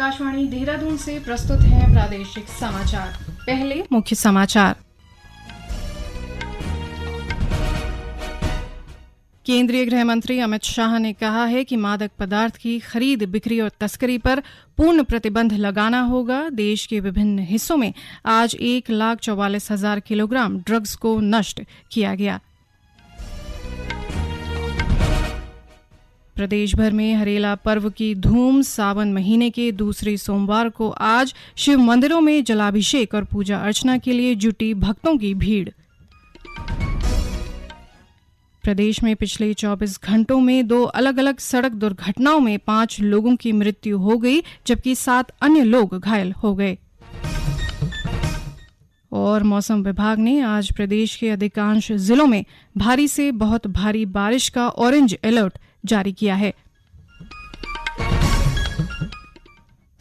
आकाशवाणी देहरादून से प्रस्तुत है प्रादेशिक समाचार। पहले मुख्य समाचार। केंद्रीय गृह मंत्री अमित शाह ने कहा है कि मादक पदार्थ की खरीद, बिक्री और तस्करी पर पूर्ण प्रतिबंध लगाना होगा। देश के विभिन्न हिस्सों में आज 1,44,000 किलोग्राम ड्रग्स को नष्ट किया गया। प्रदेश भर में हरेला पर्व की धूम। सावन महीने के दूसरे सोमवार को आज शिव मंदिरों में जलाभिषेक और पूजा अर्चना के लिए जुटी भक्तों की भीड़। प्रदेश में पिछले 24 घंटों में 2 अलग अलग सड़क दुर्घटनाओं में 5 लोगों की मृत्यु हो गई, जबकि 7 अन्य लोग घायल हो गए। और मौसम विभाग ने आज प्रदेश के अधिकांश जिलों में भारी से बहुत भारी बारिश का ऑरेंज अलर्ट जारी किया है।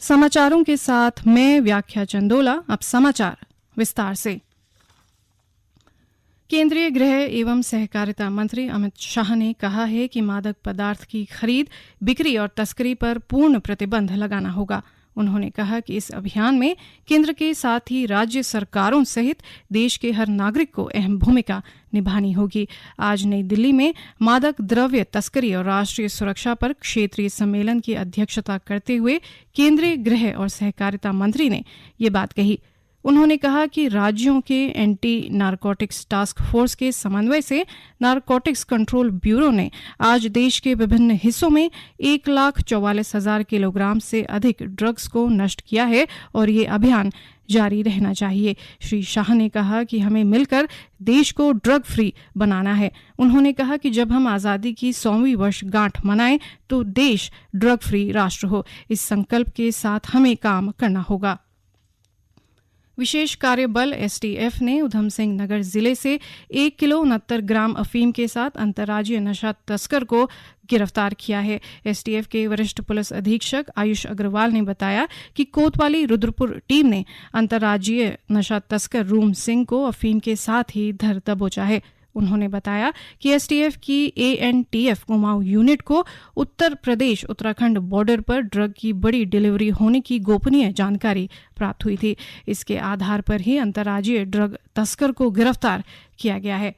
समाचारों के साथ मैं व्याख्या चंदोला। अब समाचार विस्तार से। केंद्रीय गृह एवं सहकारिता मंत्री अमित शाह ने कहा है कि मादक पदार्थ की खरीद, बिक्री और तस्करी पर पूर्ण प्रतिबंध लगाना होगा। उन्होंने कहा कि इस अभियान में केंद्र के साथ ही राज्य सरकारों सहित देश के हर नागरिक को अहम भूमिका निभानी होगी। आज नई दिल्ली में मादक द्रव्य तस्करी और राष्ट्रीय सुरक्षा पर क्षेत्रीय सम्मेलन की अध्यक्षता करते हुए केंद्रीय गृह और सहकारिता मंत्री ने ये बात कही। उन्होंने कहा कि राज्यों के एंटी नारकोटिक्स टास्क फोर्स के समन्वय से नारकोटिक्स कंट्रोल ब्यूरो ने आज देश के विभिन्न हिस्सों में 1,44,000 किलोग्राम से अधिक ड्रग्स को नष्ट किया है और ये अभियान जारी रहना चाहिए। श्री शाह ने कहा कि हमें मिलकर देश को ड्रग फ्री बनाना है। उन्होंने कहा कि जब हम आज़ादी की 100वीं वर्षगांठ मनाएं तो देश ड्रग फ्री राष्ट्र हो। इस संकल्प के साथ हमें काम करना होगा। विशेष कार्य बल एसटीएफ ने उधम सिंह नगर जिले से 1 किलो 69 ग्राम अफीम के साथ अंतर्राज्यीय नशा तस्कर को गिरफ्तार किया है। एसटीएफ के वरिष्ठ पुलिस अधीक्षक आयुष अग्रवाल ने बताया कि कोतवाली रुद्रपुर टीम ने अंतर्राज्यीय नशा तस्कर रूम सिंह को अफीम के साथ ही धर दबोचा है। उन्होंने बताया कि एसटीएफ की एएनटीएफ कुमाऊं यूनिट को उत्तर प्रदेश उत्तराखंड बॉर्डर पर ड्रग की बड़ी डिलीवरी होने की गोपनीय जानकारी प्राप्त हुई थी। इसके आधार पर ही अंतर्राज्यीय ड्रग तस्कर को गिरफ्तार किया गया है।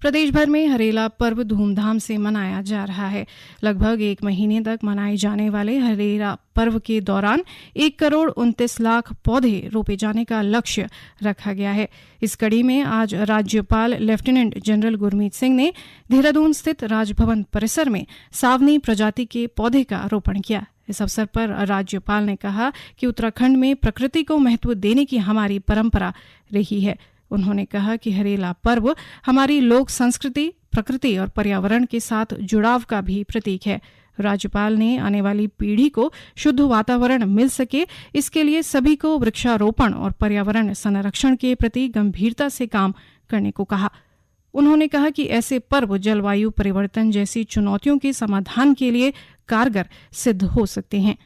प्रदेश भर में हरेला पर्व धूमधाम से मनाया जा रहा है। लगभग 1 महीने तक मनाए जाने वाले हरेला पर्व के दौरान 1,29,00,000 पौधे रोपे जाने का लक्ष्य रखा गया है। इस कड़ी में आज राज्यपाल लेफ्टिनेंट जनरल गुरमीत सिंह ने देहरादून स्थित राजभवन परिसर में सावनी प्रजाति के पौधे का रोपण किया। इस अवसर पर राज्यपाल ने कहा कि उत्तराखंड में प्रकृति को महत्व देने की हमारी परंपरा रही है। उन्होंने कहा कि हरेला पर्व हमारी लोक संस्कृति, प्रकृति और पर्यावरण के साथ जुड़ाव का भी प्रतीक है। राज्यपाल ने आने वाली पीढ़ी को शुद्ध वातावरण मिल सके, इसके लिए सभी को वृक्षारोपण और पर्यावरण संरक्षण के प्रति गंभीरता से काम करने को कहा। उन्होंने कहा कि ऐसे पर्व जलवायु परिवर्तन जैसी चुनौतियों के समाधान के लिए कारगर सिद्ध हो सकते हैं।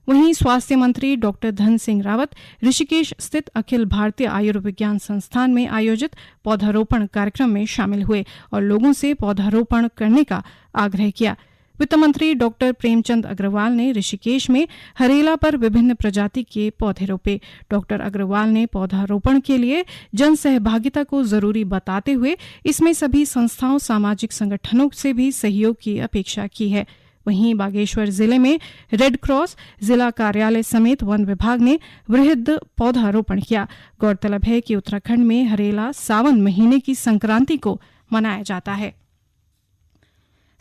वहीं स्वास्थ्य मंत्री डॉक्टर धन सिंह रावत ऋषिकेश स्थित अखिल भारतीय आयुर्विज्ञान संस्थान में आयोजित पौधारोपण कार्यक्रम में शामिल हुए और लोगों से पौधारोपण करने का आग्रह किया। वित्त मंत्री डॉक्टर प्रेमचंद अग्रवाल ने ऋषिकेश में हरेला पर विभिन्न प्रजाति के पौधे रोपे। डॉक्टर अग्रवाल ने पौधारोपण के लिए जन सहभागिता को जरूरी बताते हुए इसमें सभी संस्थाओं, सामाजिक संगठनों से भी सहयोग की अपेक्षा की है। वहीं बागेश्वर जिले में रेड क्रॉस जिला कार्यालय समेत वन विभाग ने वृहद पौधारोपण किया। गौरतलब है कि उत्तराखंड में हरेला सावन महीने की संक्रांति को मनाया जाता है।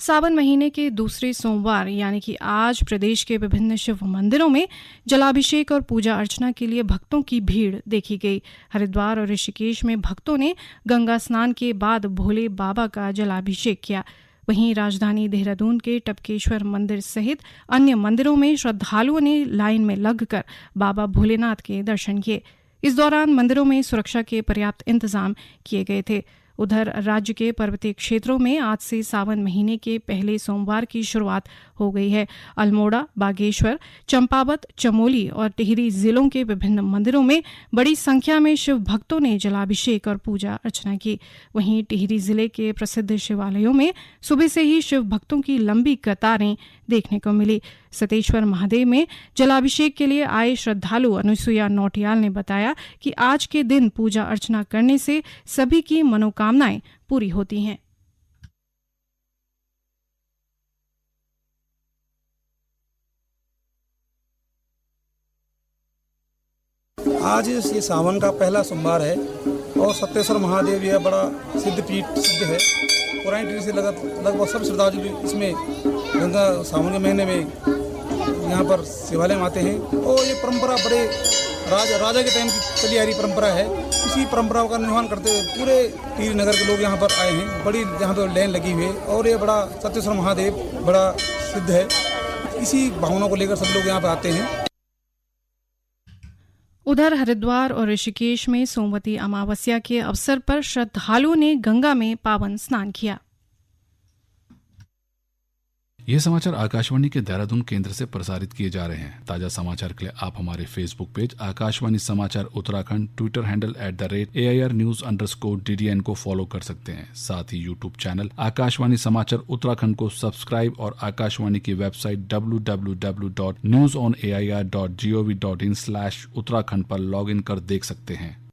सावन महीने के दूसरे सोमवार यानी कि आज प्रदेश के विभिन्न शिव मंदिरों में जलाभिषेक और पूजा अर्चना के लिए भक्तों की भीड़ देखी गई। हरिद्वार और ऋषिकेश में भक्तों ने गंगा स्नान के बाद भोले बाबा का जलाभिषेक किया। वहीं राजधानी देहरादून के टपकेश्वर मंदिर सहित अन्य मंदिरों में श्रद्धालुओं ने लाइन में लगकर बाबा भोलेनाथ के दर्शन किए। इस दौरान मंदिरों में सुरक्षा के पर्याप्त इंतजाम किए गए थे। उधर राज्य के पर्वतीय क्षेत्रों में आज से सावन महीने के पहले सोमवार की शुरुआत हो गई है। अल्मोड़ा, बागेश्वर, चंपावत, चमोली और टिहरी जिलों के विभिन्न मंदिरों में बड़ी संख्या में शिव भक्तों ने जलाभिषेक और पूजा अर्चना की। वहीं टिहरी जिले के प्रसिद्ध शिवालयों में सुबह से ही शिव भक्तों की लंबी कतारें देखने को मिली। सतेश्वर महादेव में जलाभिषेक के लिए आए श्रद्धालु अनुसुईया नौटियाल ने बताया कि आज के दिन पूजा अर्चना करने से सभी की मनोकामनाएं पूरी होती हैं। आज ये सावन का पहला सोमवार है और सतेश्वर महादेव यह बड़ा सिद्ध है। पुरानी पीढ़ी से लगभग सब श्रद्धालु इसमें गंगा सावन के महीने में यहाँ पर शिवालय में आते हैं और ये परंपरा बड़े राजा के टाइम की चली आ रही परंपरा है। इसी परंपरा का निर्वहन करते हुए पूरे टिहरी नगर के लोग यहाँ पर आए हैं। बड़ी यहाँ पर लाइन लगी हुई है और ये बड़ा सतेश्वर महादेव बड़ा सिद्ध है। इसी भावना को लेकर सब लोग यहाँ पर आते हैं। उधर हरिद्वार और ऋषिकेश में सोमवती अमावस्या के अवसर पर श्रद्धालुओं ने गंगा में पावन स्नान किया। ये समाचार आकाशवाणी के देहरादून केंद्र से प्रसारित किए जा रहे हैं। ताजा समाचार के लिए आप हमारे फेसबुक पेज आकाशवाणी समाचार Uttarakhand, Twitter handle @AIR News_DDN को फॉलो कर सकते हैं। साथ ही यूट्यूब चैनल आकाशवाणी समाचार उत्तराखंड को सब्सक्राइब और आकाशवाणी की वेबसाइट www.newsonair.gov.in/उत्तराखंड पर लॉग इन कर देख सकते हैं।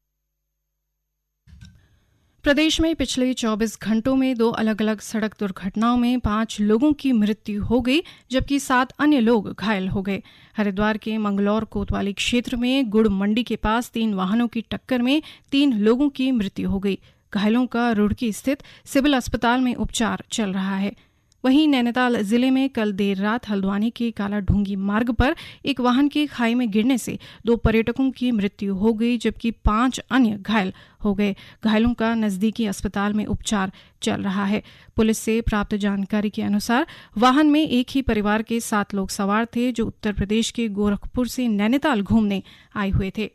प्रदेश में पिछले 24 घंटों में 2 अलग अलग सड़क दुर्घटनाओं में 5 लोगों की मृत्यु हो गई, जबकि 7 अन्य लोग घायल हो गए। हरिद्वार के मंगलौर कोतवाली क्षेत्र में गुड़ मंडी के पास 3 वाहनों की टक्कर में 3 लोगों की मृत्यु हो गई। घायलों का रुड़की स्थित सिविल अस्पताल में उपचार चल रहा है। वहीं नैनीताल जिले में कल देर रात हल्द्वानी के काला ढूंगी मार्ग पर एक वाहन के खाई में गिरने से 2 पर्यटकों की मृत्यु हो गई, जबकि 5 अन्य घायल हो गए। घायलों का नजदीकी अस्पताल में उपचार चल रहा है। पुलिस से प्राप्त जानकारी के अनुसार वाहन में एक ही परिवार के 7 लोग सवार थे, जो उत्तर प्रदेश के गोरखपुर से नैनीताल घूमने आए हुए थे।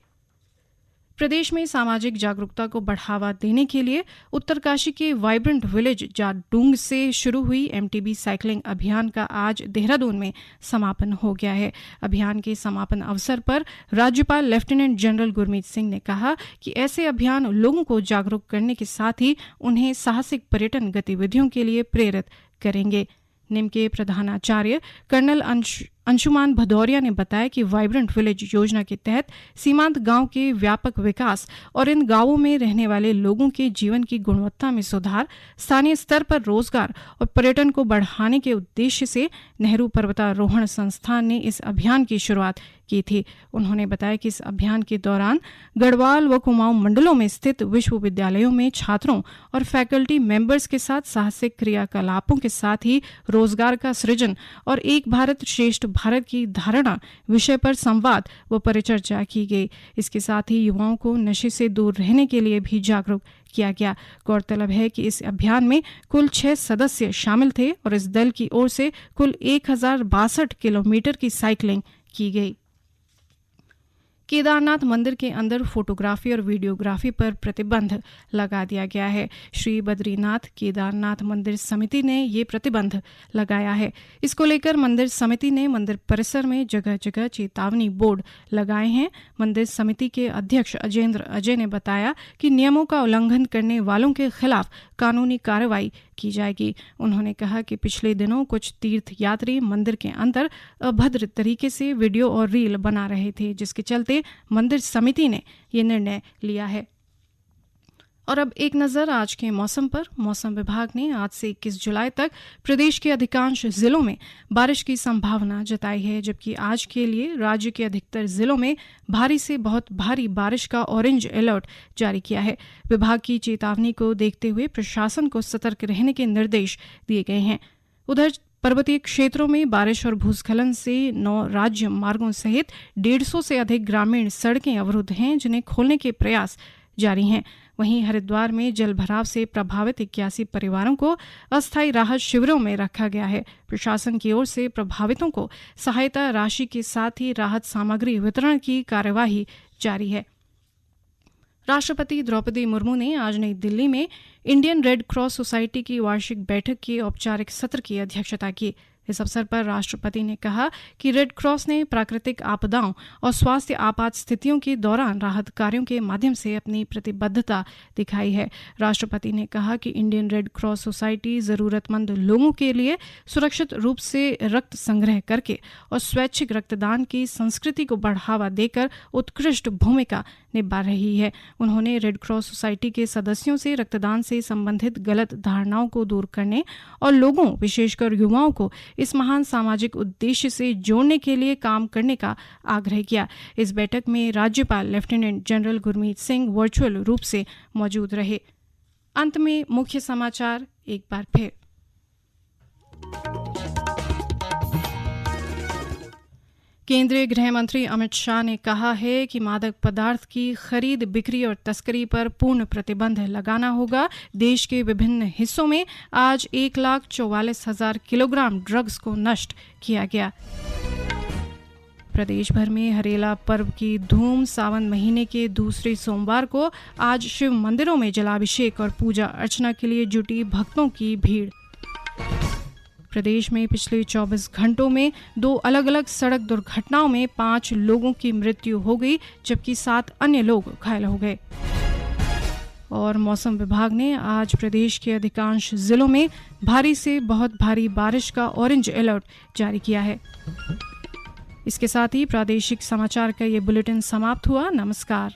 प्रदेश में सामाजिक जागरूकता को बढ़ावा देने के लिए उत्तरकाशी के वाइब्रेंट विलेज जाडूंग से शुरू हुई MTB साइकिलिंग अभियान का आज देहरादून में समापन हो गया है। अभियान के समापन अवसर पर राज्यपाल लेफ्टिनेंट जनरल गुरमीत सिंह ने कहा कि ऐसे अभियान लोगों को जागरूक करने के साथ ही उन्हें साहसिक पर्यटन गतिविधियों के लिए प्रेरित करेंगे। निम के प्रधानाचार्य कर्नल अंशुमान भदौरिया ने बताया कि वाइब्रेंट विलेज योजना के तहत सीमांत गांव के व्यापक विकास और इन गांवों में रहने वाले लोगों के जीवन की गुणवत्ता में सुधार, स्थानीय स्तर पर रोजगार और पर्यटन को बढ़ाने के उद्देश्य से नेहरू पर्वतारोहण संस्थान ने इस अभियान की शुरुआत की थी। उन्होंने बताया कि इस अभियान के दौरान गढ़वाल व कुमाऊं मंडलों में स्थित विश्वविद्यालयों में छात्रों और फैकल्टी मेंबर्स के साथ साहसिक क्रियाकलापों के साथ ही रोजगार का सृजन और एक भारत श्रेष्ठ भारत की धारणा विषय पर संवाद व परिचर्चा की गई। इसके साथ ही युवाओं को नशे से दूर रहने के लिए भी जागरूक किया गया। गौरतलब है कि इस अभियान में कुल 6 सदस्य शामिल थे और इस दल की ओर से कुल 1062 किलोमीटर की साइकिलिंग की गई। केदारनाथ मंदिर के अंदर फोटोग्राफी और वीडियोग्राफी पर प्रतिबंध लगा दिया गया है। श्री बद्रीनाथ केदारनाथ मंदिर समिति ने ये प्रतिबंध लगाया है। इसको लेकर मंदिर समिति ने मंदिर परिसर में जगह जगह चेतावनी बोर्ड लगाए हैं। मंदिर समिति के अध्यक्ष अजेंद्र अजय ने बताया कि नियमों का उल्लंघन करने वालों के खिलाफ कानूनी कार्रवाई की जाएगी। उन्होंने कहा कि पिछले दिनों कुछ तीर्थ यात्री मंदिर के अंदर अभद्र तरीके से वीडियो और रील बना रहे थे, जिसके चलते मंदिर समिति ने यह निर्णय लिया है। और अब एक नज़र आज के मौसम पर। मौसम विभाग ने आज से 21 जुलाई तक प्रदेश के अधिकांश जिलों में बारिश की संभावना जताई है, जबकि आज के लिए राज्य के अधिकतर जिलों में भारी से बहुत भारी बारिश का ऑरेंज अलर्ट जारी किया है। विभाग की चेतावनी को देखते हुए प्रशासन को सतर्क रहने के निर्देश दिए गए हैं। उधर पर्वतीय क्षेत्रों में बारिश और भूस्खलन से 9 राज्य मार्गों सहित 150 से अधिक ग्रामीण सड़कें अवरुद्ध हैं, जिन्हें खोलने के प्रयास जारी हैं। वहीं हरिद्वार में जल भराव से प्रभावित 81 परिवारों को अस्थायी राहत शिविरों में रखा गया है। प्रशासन की ओर से प्रभावितों को सहायता राशि के साथ ही राहत सामग्री वितरण की कार्यवाही जारी है। राष्ट्रपति द्रौपदी मुर्मू ने आज नई दिल्ली में इंडियन रेड क्रॉस सोसाइटी की वार्षिक बैठक के औपचारिक सत्र की अध्यक्षता की। इस अवसर पर राष्ट्रपति ने कहा कि रेड क्रॉस ने प्राकृतिक आपदाओं और स्वास्थ्य आपात स्थितियों के दौरान राहत कार्यों के माध्यम से अपनी प्रतिबद्धता दिखाई है। राष्ट्रपति ने कहा कि इंडियन रेड क्रॉस सोसाइटी ज़रूरतमंद लोगों के लिए सुरक्षित रूप से रक्त संग्रह करके और स्वैच्छिक रक्तदान की संस्कृति को बढ़ावा देकर उत्कृष्ट भूमिका निभा रही है। उन्होंने रेड क्रॉस सोसाइटी के सदस्यों से रक्तदान से संबंधित गलत धारणाओं को दूर करने और लोगों, विशेषकर युवाओं को इस महान सामाजिक उद्देश्य से जोड़ने के लिए काम करने का आग्रह किया। इस बैठक में राज्यपाल lieutenant general Gurmeet Singh virtual रूप से मौजूद रहे। अंत में मुख्य समाचार एक बार फिर। केंद्रीय गृह मंत्री अमित शाह ने कहा है कि मादक पदार्थ की खरीद, बिक्री और तस्करी पर पूर्ण प्रतिबंध लगाना होगा। देश के विभिन्न हिस्सों में आज 1,44,000 किलोग्राम ड्रग्स को नष्ट किया गया। प्रदेश भर में हरेला पर्व की धूम। सावन महीने के दूसरे सोमवार को आज शिव मंदिरों में जलाभिषेक और पूजा अर्चना के लिए जुटी भक्तों की भीड़। प्रदेश में पिछले 24 घंटों में 2 अलग अलग सड़क दुर्घटनाओं में 5 लोगों की मृत्यु हो गई, जबकि 7 अन्य लोग घायल हो गए। और मौसम विभाग ने आज प्रदेश के अधिकांश जिलों में भारी से बहुत भारी बारिश का ऑरेंज अलर्ट जारी किया है। इसके साथ ही प्रादेशिक समाचार का ये बुलेटिन समाप्त हुआ। नमस्कार।